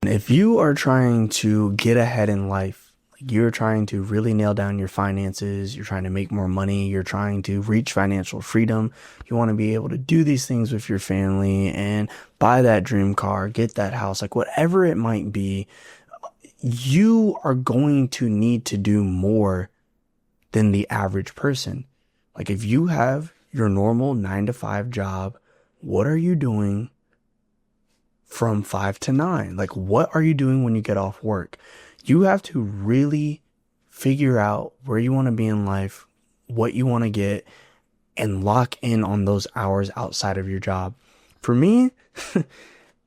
If you are trying to get ahead in life, like you're trying to really nail down your finances, you're trying to make more money, you're trying to reach financial freedom, you want to be able to do these things with your family and buy that dream car, get that house, like whatever it might be, you are going to need to do more than the average person. Like if you have your normal 9 to 5 job, what are you doing from 5 to 9? Like, what are you doing when you get off work? You have to really figure out where you want to be in life, what you want to get, and lock in on those hours outside of your job. For me,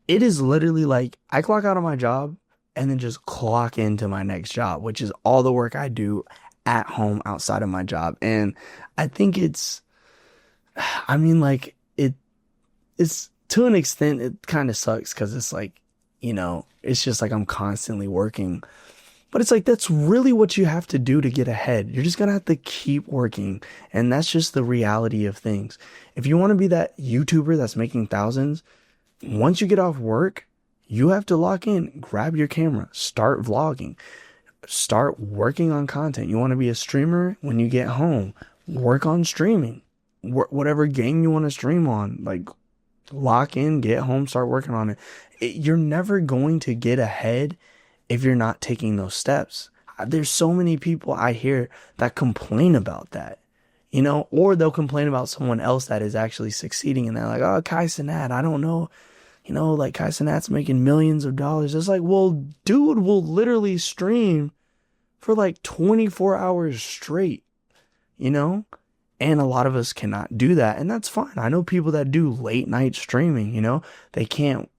it is literally like I clock out of my job and then just clock into my next job, which is all the work I do at home outside of my job. And I think I mean, like, it's to an extent, it kind of sucks because it's like, it's just like I'm constantly working. But it's like, that's really what you have to do to get ahead. You're just going to have to keep working. And that's just the reality of things. If you want to be that YouTuber that's making thousands, once you get off work, you have to lock in, grab your camera, start vlogging, start working on content. You want to be a streamer when you get home, work on streaming, whatever game you want to stream on, like lock in, get home, start working on it. You're never going to get ahead if you're not taking those steps. There's so many people I hear that complain about that, or they'll complain about someone else that is actually succeeding and they're like, oh, Kai Cenat, I don't know. Like Kai Cenat's making millions of dollars. It's like, well, dude will literally stream for like 24 hours straight, And a lot of us cannot do that. And that's fine. I know people that do late night streaming, they can't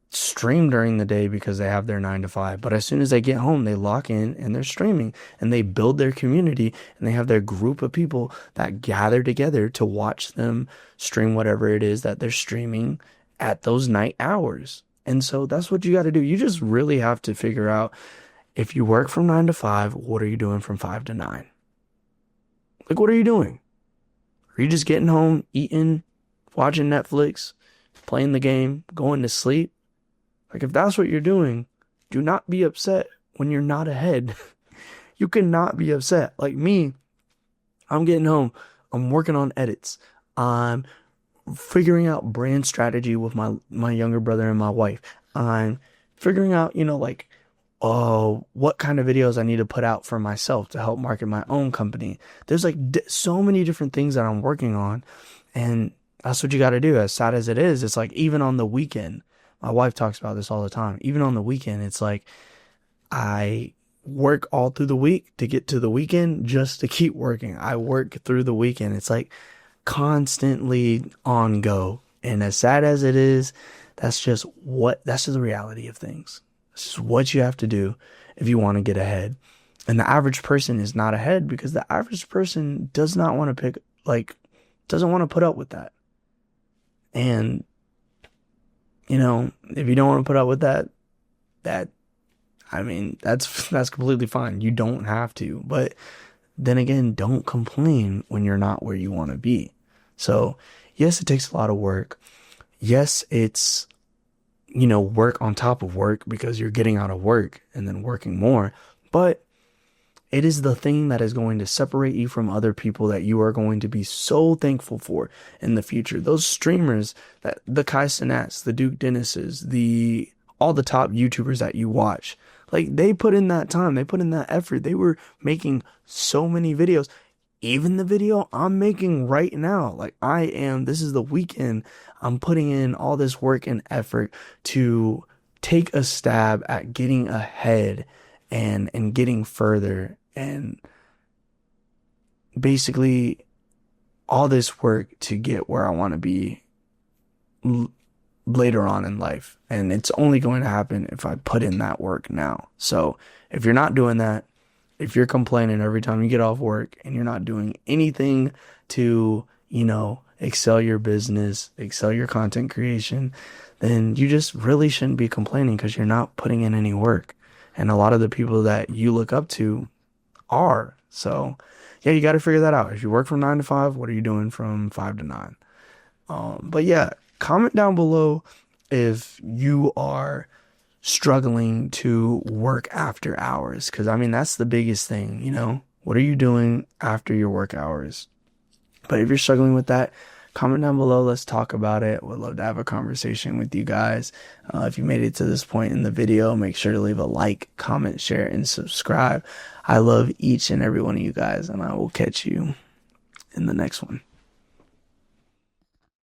stream during the day because they have their 9 to 5. But as soon as they get home, they lock in and they're streaming and they build their community and they have their group of people that gather together to watch them stream whatever it is that they're streaming at those night hours. And so that's what you got to do. You just really have to figure out, if you work from 9 to 5, what are you doing from 5 to 9? Like, what are you doing? Are you just getting home, eating, watching Netflix, playing the game, going to sleep? Like, if that's what you're doing, do not be upset when you're not ahead. You cannot be upset. Like me, I'm getting home. I'm working on edits. I'm figuring out brand strategy with my younger brother and my wife. I'm figuring out, what kind of videos I need to put out for myself to help market my own company. There's like so many different things that I'm working on, and that's what you got to do. As sad as it is, it's like even on the weekend, my wife talks about this all the time. Even on the weekend, it's like I work all through the week to get to the weekend just to keep working. I work through the weekend. It's like constantly on go. And as sad as it is, that's just the reality of things. This is what you have to do if you want to get ahead. And the average person is not ahead because the average person does not want to doesn't want to put up with that. And, if you don't want to put up with that's completely fine. You don't have to. But then again, don't complain when you're not where you want to be. So, yes, it takes a lot of work. Yes, it's work on top of work because you're getting out of work and then working more. But it is the thing that is going to separate you from other people that you are going to be so thankful for in the future. Those streamers, the Kai Cenats, the Duke Dennises, all the top YouTubers that you watch, like they put in that time, they put in that effort. They were making so many videos. Even the video I'm making right now, this is the weekend, I'm putting in all this work and effort to take a stab at getting ahead and getting further, and basically all this work to get where I want to be later on in life. And it's only going to happen if I put in that work now. So if you're not doing that, if you're complaining every time you get off work and you're not doing anything to, excel your business, excel your content creation, then you just really shouldn't be complaining because you're not putting in any work. And a lot of the people that you look up to are. So, yeah, you got to figure that out. If you work from 9 to 5, what are you doing from 5 to 9? But yeah, comment down below if you are struggling to work after hours. Because, I mean, that's the biggest thing, you know? What are you doing after your work hours? But if you're struggling with that, comment down below. Let's talk about it. Would love to have a conversation with you guys. If you made it to this point in the video, make sure to leave a like, comment, share, and subscribe. I love each and every one of you guys, and I will catch you in the next one.